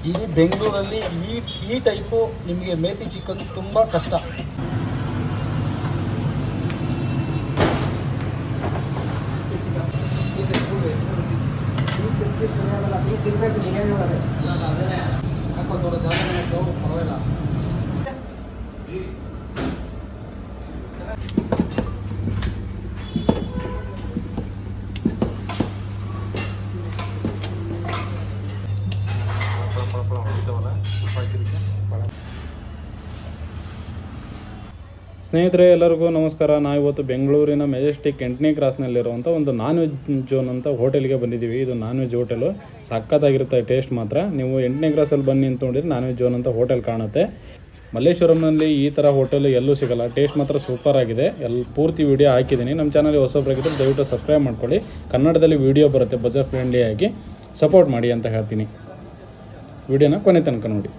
ಇಡೀ ಬೆಂಗಳೂರಲ್ಲಿ ಈ ಟೈಪು ನಿಮಗೆ ಮೇಥಿ ಚಿಕನ್ ತುಂಬ ಕಷ್ಟ. ಸರಿಯಾಗಲ್ಲ ಪೀಸ್ ಇರಬೇಕು ಬಿರಿಯಾನಿ ಒಳಗೆ. ಅಲ್ಲ ಅದೇ ಹಾಕೊಂಡು ಜಾಗ ಪರವಾಗಿಲ್ಲ. ಸ್ನೇಹಿತರೆ ಎಲ್ಲರಿಗೂ ನಮಸ್ಕಾರ. ನಾವಿವತ್ತು ಬೆಂಗಳೂರಿನ ಮೆಜೆಸ್ಟಿಕ್ 8ನೇ ಕ್ರಾಸ್ನಲ್ಲಿರುವಂಥ ಒಂದು ನಾನ್ ವೆಜ್ ಝೋನ್ ಅಂತ ಹೋಟೆಲ್ಗೆ ಬಂದಿದ್ದೀವಿ. ಇದು ನಾನ್ ವೆಜ್ ಹೋಟೆಲು, ಸಖತ್ತಾಗಿರುತ್ತೆ ಟೇಸ್ಟ್ ಮಾತ್ರ. ನೀವು 8ನೇ ಕ್ರಾಸಲ್ಲಿ ಬನ್ನಿ ಅಂತ ನೋಡಿದ್ರೆ ನಾನ್ ವೆಜ್ ಝೋನ್ ಅಂತ ಹೋಟೆಲ್ ಕಾಣುತ್ತೆ. ಮಲ್ಲೇಶ್ವರಂನಲ್ಲಿ ಈ ಥರ ಹೋಟೆಲ್ ಎಲ್ಲೂ ಸಿಗೋಲ್ಲ. ಟೇಸ್ಟ್ ಮಾತ್ರ ಸೂಪರ್ ಆಗಿದೆ. ಪೂರ್ತಿ ವೀಡಿಯೋ ಹಾಕಿದ್ದೀನಿ. ನಮ್ಮ ಚಾನಲ್ಗೆ ಹೊಸಬ್ರಾಗಿದ್ದರೆ ದಯವಿಟ್ಟು ಸಬ್ಸ್ಕ್ರೈಬ್ ಮಾಡ್ಕೊಳ್ಳಿ. ಕನ್ನಡದಲ್ಲಿ ವೀಡಿಯೋ ಬರುತ್ತೆ, ಬಜೆಟ್ ಫ್ರೆಂಡ್ಲಿ ಆಗಿ ಸಪೋರ್ಟ್ ಮಾಡಿ ಅಂತ ಹೇಳ್ತೀನಿ. ವೀಡಿಯೋನ ಕೊನೆ ತನಕ ನೋಡಿ.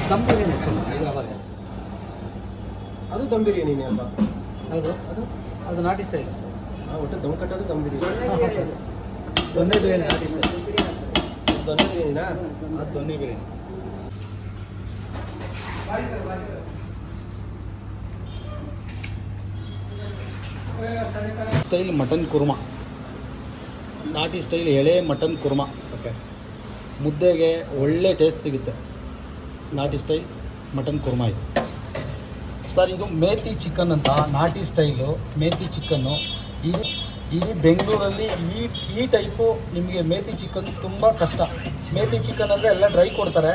ದಮ್ ಬಿರಿಯಾನಿ ಅಷ್ಟೇ ಹೈದರಾಬಾದ್. ಅದು ದಮ್ ಬಿರಿಯಾನಿನೇ ಅಲ್ವಾ? ಹೌದು, ಅದು ನಾಟಿ ಸ್ಟೈಲ್. ಒಟ್ಟು ದಮ್ ಕಟ್ಟೋದು ದಮ್ ಬಿರಿಯಾನಿ. ದೊನ್ನೆ ಬಿರಿಯಾನಿ ನಾಟಿ ಸ್ಟೈಲ್. ದೊನ್ನೆ ಬಿರಿಯಾನಿನಾ? ಅದು ದೊನ್ನೆ ಬಿರಿಯಾನಿ. ಸ್ಟೈಲ್ ಮಟನ್ ಕುರ್ಮಾ, ನಾಟಿ ಸ್ಟೈಲ್ ಎಳೆ ಮಟನ್ ಕುರ್ಮಾ. ಓಕೆ, ಮುದ್ದೆಗೆ ಒಳ್ಳೆ ಟೇಸ್ಟ್ ಸಿಗುತ್ತೆ. ನಾಟಿ ಸ್ಟೈಲ್ ಮಟನ್ ಕುರ್ಮಾ ಇದು ಸರ್. ಇದು ಮೇಥಿ ಚಿಕನ್ ಅಂತ ನಾಟಿ ಸ್ಟೈಲು ಮೇಥಿ ಚಿಕನ್ನು. ಇಡೀ ಬೆಂಗಳೂರಲ್ಲಿ ಈ ಟೈಪು ನಿಮಗೆ ಮೇಥಿ ಚಿಕನ್ ತುಂಬ ಕಷ್ಟ. ಮೇಥಿ ಚಿಕನ್ ಅಂದರೆ ಎಲ್ಲ ಡ್ರೈ ಕೊಡ್ತಾರೆ.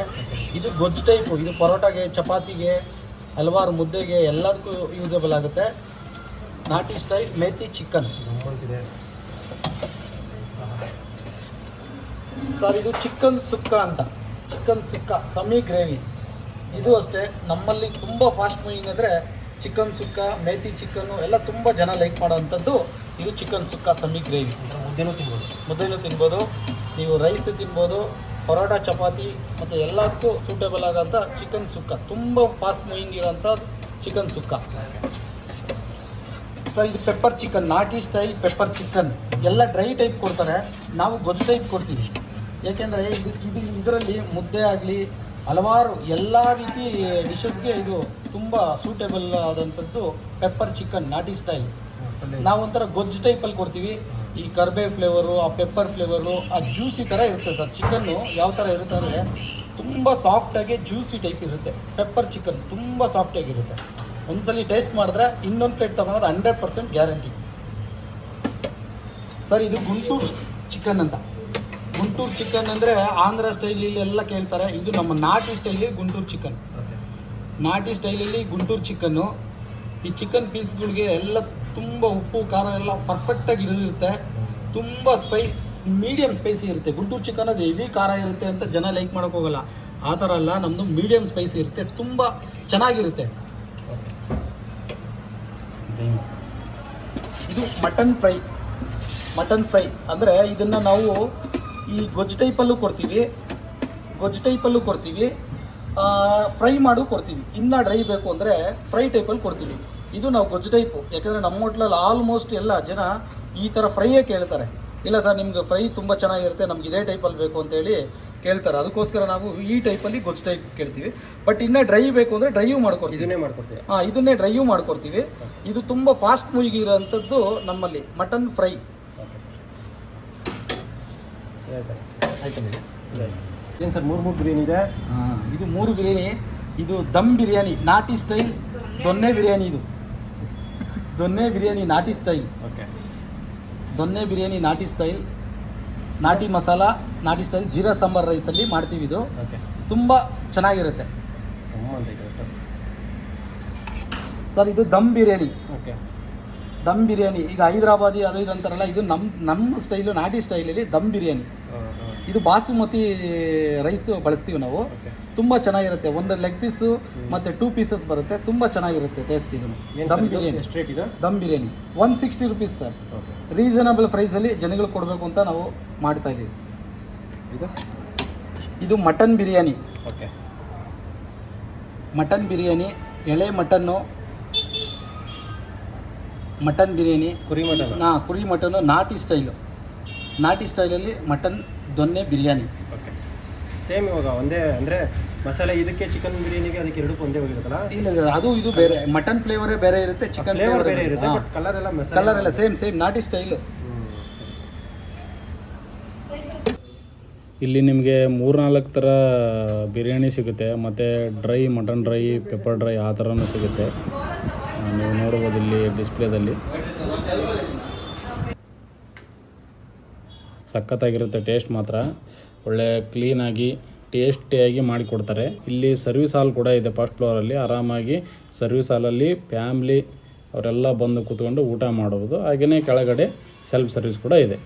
ಇದು ಗೊಜ್ಜು ಟೈಪು. ಇದು ಪರೋಟಾಗೆ, ಚಪಾತಿಗೆ, ಹಲವಾರು ಮುದ್ದೆಗೆ ಎಲ್ಲದಕ್ಕೂ ಯೂಸಬಲ್ ಆಗುತ್ತೆ. ನಾಟಿ ಸ್ಟೈಲ್ ಮೇಥಿ ಚಿಕನ್ ಸರ್. ಇದು ಚಿಕನ್ ಸುಕ್ಕ ಅಂತ, ಚಿಕನ್ ಸುಕ್ಕ ಸಮಿ ಗ್ರೇವಿ. ಇದು ಅಷ್ಟೇ ನಮ್ಮಲ್ಲಿ ತುಂಬ ಫಾಸ್ಟ್ ಮೂವಿಂಗ್ ಅಂದರೆ ಚಿಕನ್ ಸುಕ್ಕ, ಮೇಥಿ ಚಿಕನ್ನು ಎಲ್ಲ ತುಂಬ ಜನ ಲೈಕ್ ಮಾಡೋವಂಥದ್ದು. ಇದು ಚಿಕನ್ ಸುಕ್ಕ ಸಮಿ ಗ್ರೇವಿ. ಮುದ್ದೆನೂ ತಿನ್ಬೋದು, ನೀವು ರೈಸ್ ತಿನ್ಬೋದು, ಪರೋಟ, ಚಪಾತಿ ಮತ್ತು ಎಲ್ಲದಕ್ಕೂ ಸೂಟೇಬಲ್ ಆಗೋಂಥ ಚಿಕನ್ ಸುಕ್ಕ. ತುಂಬ ಫಾಸ್ಟ್ ಮೂವಿಂಗ್ ಇರೋಂಥ ಚಿಕನ್ ಸುಕ್ಕ ಸರ್. ಇದು ಪೆಪ್ಪರ್ ಚಿಕನ್, ನಾಟಿ ಸ್ಟೈಲ್ ಪೆಪ್ಪರ್ ಚಿಕನ್. ಎಲ್ಲ ಡ್ರೈ ಟೈಪ್ ಕೊಡ್ತಾರೆ, ನಾವು ಗೊಜ್ಜು ಟೈಪ್ ಕೊಡ್ತೀವಿ. ಏಕೆಂದರೆ ಇದರಲ್ಲಿ ಮುದ್ದೆ ಆಗಲಿ ಹಲವಾರು ಎಲ್ಲ ರೀತಿ ಡಿಶಸ್ಗೆ ಇದು ತುಂಬ ಸೂಟೇಬಲ್ ಆದಂಥದ್ದು ಪೆಪ್ಪರ್ ಚಿಕನ್ ನಾಟಿ ಸ್ಟೈಲ್. ನಾವೊಂಥರ ಗೊಜ್ಜು ಟೈಪಲ್ಲಿ ಕೊಡ್ತೀವಿ. ಈ ಕರ್ಬೇ ಫ್ಲೇವರು, ಆ ಪೆಪ್ಪರ್ ಫ್ಲೇವರು, ಆ ಜ್ಯೂಸಿ ಥರ ಇರುತ್ತೆ ಸರ್. ಚಿಕನ್ನು ಯಾವ ಥರ ಇರುತ್ತೆ ಅಂದರೆ ತುಂಬ ಸಾಫ್ಟಾಗಿ ಜ್ಯೂಸಿ ಟೈಪ್ ಇರುತ್ತೆ. ಪೆಪ್ಪರ್ ಚಿಕನ್ ತುಂಬ ಸಾಫ್ಟಾಗಿರುತ್ತೆ. ಒಂದ್ಸಲಿ ಟೇಸ್ಟ್ ಮಾಡಿದ್ರೆ ಇನ್ನೊಂದು ಪ್ಲೇಟ್ ತೊಗೊಳೋದು 100% ಗ್ಯಾರಂಟಿ ಸರ್. ಇದು ಗುಂಟೂರು ಚಿಕನ್ ಅಂತ. ಗುಂಟೂರು ಚಿಕನ್ ಅಂದರೆ ಆಂಧ್ರ ಸ್ಟೈಲಲ್ಲಿ ಎಲ್ಲ ಕೇಳ್ತಾರೆ. ಇದು ನಮ್ಮ ನಾಟಿ ಸ್ಟೈಲಿ ಗುಂಟೂರು ಚಿಕನ್. ನಾಟಿ ಸ್ಟೈಲಲ್ಲಿ ಗುಂಟೂರು ಚಿಕನ್ನು. ಈ ಚಿಕನ್ ಪೀಸ್ಗಳಿಗೆ ಎಲ್ಲ ತುಂಬ ಉಪ್ಪು ಖಾರ ಎಲ್ಲ ಪರ್ಫೆಕ್ಟಾಗಿ ಹಿಡಿದಿರುತ್ತೆ. ತುಂಬ ಮೀಡಿಯಮ್ ಸ್ಪೈಸಿ ಇರುತ್ತೆ. ಗುಂಟೂರು ಚಿಕನ್ ಅದು ಹೆವಿ ಖಾರ ಇರುತ್ತೆ ಅಂತ ಜನ ಲೈಕ್ ಮಾಡೋಕೆ ಹೋಗಲ್ಲ. ಆ ಥರ ಅಲ್ಲ, ನಮ್ಮದು ಮೀಡಿಯಮ್ ಸ್ಪೈಸಿ ಇರುತ್ತೆ, ತುಂಬ ಚೆನ್ನಾಗಿರುತ್ತೆ. ಇದು ಮಟನ್ ಫ್ರೈ ಅಂದರೆ ಇದನ್ನು ನಾವು ಈ ಗೊಜ್ಜು ಟೈಪಲ್ಲೂ ಕೊಡ್ತೀವಿ, ಫ್ರೈ ಮಾಡು ಕೊಡ್ತೀವಿ. ಇನ್ನೂ ಡ್ರೈ ಬೇಕು ಅಂದರೆ ಫ್ರೈ ಟೈಪಲ್ಲಿ ಕೊಡ್ತೀವಿ. ಇದು ನಾವು ಗೊಜ್ಜು ಟೈಪು. ಯಾಕೆಂದರೆ ನಮ್ಮ ಹೋಟ್ಲಲ್ಲಿ ಆಲ್ಮೋಸ್ಟ್ ಎಲ್ಲ ಜನ ಈ ಥರ ಫ್ರೈಯೇ ಕೇಳ್ತಾರೆ. ಇಲ್ಲ ಸರ್, ನಿಮ್ಗೆ ಫ್ರೈ ತುಂಬ ಚೆನ್ನಾಗಿರುತ್ತೆ, ನಮ್ಗೆ ಇದೇ ಟೈಪಲ್ಲಿ ಬೇಕು ಅಂತೇಳಿ ಕೇಳ್ತಾರೆ. ಅದಕ್ಕೋಸ್ಕರ ನಾವು ಈ ಟೈಪಲ್ಲಿ ಗೊಜ್ಜು ಟೈಪ್ ಕೇಳ್ತೀವಿ. ಬಟ್ ಇನ್ನೂ ಡ್ರೈ ಬೇಕು ಅಂದರೆ ಡ್ರೈಯೂ ಮಾಡ್ಕೊಡ್ತೀವಿ. ಇದನ್ನೇ ಡ್ರೈಯೂ ಮಾಡ್ಕೊಡ್ತೀವಿ. ಇದು ತುಂಬ ಫಾಸ್ಟ್ ಮೂವಿಗೆ ಇರೋವಂಥದ್ದು ನಮ್ಮಲ್ಲಿ ಮಟನ್ ಫ್ರೈ. ಏನು ಸರ್, ಮೂರು ಬಿರಿಯಾನಿ ಇದೆ? ಇದು 3 ಬಿರಿಯಾನಿ. ಇದು ದಮ್ ಬಿರಿಯಾನಿ ನಾಟಿ ಸ್ಟೈಲ್, ದೊನ್ನೆ ಬಿರಿಯಾನಿ. ಇದು ದೊನ್ನೆ ಬಿರಿಯಾನಿ ನಾಟಿ ಸ್ಟೈಲ್. ಓಕೆ, ದೊನ್ನೆ ಬಿರಿಯಾನಿ ನಾಟಿ ಸ್ಟೈಲ್, ನಾಟಿ ಮಸಾಲ, ನಾಟಿ ಸ್ಟೈಲ್ ಜೀರಾ ಸಾಂಬಾರ್ ರೈಸಲ್ಲಿ ಮಾಡ್ತೀವಿ. ಇದು ತುಂಬ ಚೆನ್ನಾಗಿರುತ್ತೆ ಸರ್. ಇದು ದಮ್ ಬಿರಿಯಾನಿ. ಓಕೆ, ದಮ್ ಬಿರಿಯಾನಿ ಈಗ ಹೈದರಾಬಾದಿ ಅದು ಇದು ಅಂತಾರಲ್ಲ, ಇದು ನಮ್ಮ ಸ್ಟೈಲು ನಾಟಿ ಸ್ಟೈಲಲ್ಲಿ ದಮ್ ಬಿರಿಯಾನಿ. ಇದು ಬಾಸುಮತಿ ರೈಸ್ ಬಳಸ್ತೀವಿ ನಾವು. ತುಂಬ ಚೆನ್ನಾಗಿರುತ್ತೆ. ಒಂದು ಲೆಗ್ ಪೀಸು ಮತ್ತು 2 ಪೀಸಸ್ ಬರುತ್ತೆ. ತುಂಬ ಚೆನ್ನಾಗಿರುತ್ತೆ ಟೇಸ್ಟ್. ಇದು dum biryani. Dum biryani 160 rupees sir. Reasonable ಪ್ರೈಸಲ್ಲಿ ಜನಗಳು ಕೊಡಬೇಕು ಅಂತ ನಾವು ಮಾಡ್ತಾ ಇದ್ದೀವಿ. ಇದು mutton biryani. Okay, mutton biryani, ಎಳೆ ಮಟನ್ನು, ಮಟನ್ ಬಿರಿಯಾನಿ, ಕುರಿ ಮಟನ್, ಕುರಿ ಮಟನ್ನು ನಾಟಿ ಸ್ಟೈಲು. ನಾಟಿ ಸ್ಟೈಲಲ್ಲಿ ಮಟನ್ ದೊನ್ನೆ ಬಿರಿಯಾನಿ. ಓಕೆ, ಸೇಮ್ ಇವಾಗ ಒಂದೇ ಅಂದರೆ ಮಸಾಲೆ ಇದಕ್ಕೆ ಚಿಕನ್ ಬಿರಿಯಾನಿಗೆ ಅದಕ್ಕೆ ಎರಡಕ್ಕೂ ಒಂದೇ ಹೋಗಿರುತ್ತಲ್ಲ? ಇಲ್ಲ, ಅದು ಇದು ಬೇರೆ. ಮಟನ್ ಫ್ಲೇವರೇ ಬೇರೆ ಇರುತ್ತೆ, ಚಿಕನ್ ಫ್ಲೇವರ್ ಬೇರೆ ಇರುತ್ತೆ, ಬಟ್ ಕಲರ್ ಎಲ್ಲ ಮಸಾಲೆ ಕಲರ್ ಎಲ್ಲ ಸೇಮ್ ನಾಟಿ ಸ್ಟೈಲು. ಇಲ್ಲಿ ನಿಮಗೆ 3-4 ಥರ ಬಿರಿಯಾನಿ ಸಿಗುತ್ತೆ, ಮತ್ತು dry mutton dry, pepper dry ಆ ಥರನೂ ಸಿಗುತ್ತೆ. ನೀವು ನೋಡ್ಬೋದು ಇಲ್ಲಿ ಡಿಸ್ಪ್ಲೇದಲ್ಲಿ. ಸಖತ್ತಾಗಿರುತ್ತೆ ಟೇಸ್ಟ್ ಮಾತ್ರ. ಒಳ್ಳೆ ಕ್ಲೀನಾಗಿ ಟೇಸ್ಟಿಯಾಗಿ ಮಾಡಿಕೊಡ್ತಾರೆ. ಇಲ್ಲಿ ಸರ್ವಿಸ್ ಹಾಲ್ ಕೂಡ ಇದೆ ಫಸ್ಟ್ ಫ್ಲೋರಲ್ಲಿ. ಆರಾಮಾಗಿ ಸರ್ವಿಸ್ ಹಾಲಲ್ಲಿ ಫ್ಯಾಮ್ಲಿ ಅವರೆಲ್ಲ ಬಂದು ಕೂತ್ಕೊಂಡು ಊಟ ಮಾಡ್ಬೋದು. ಹಾಗೆಯೇ ಕೆಳಗಡೆ ಸೆಲ್ಫ್ ಸರ್ವಿಸ್ ಕೂಡ ಇದೆ.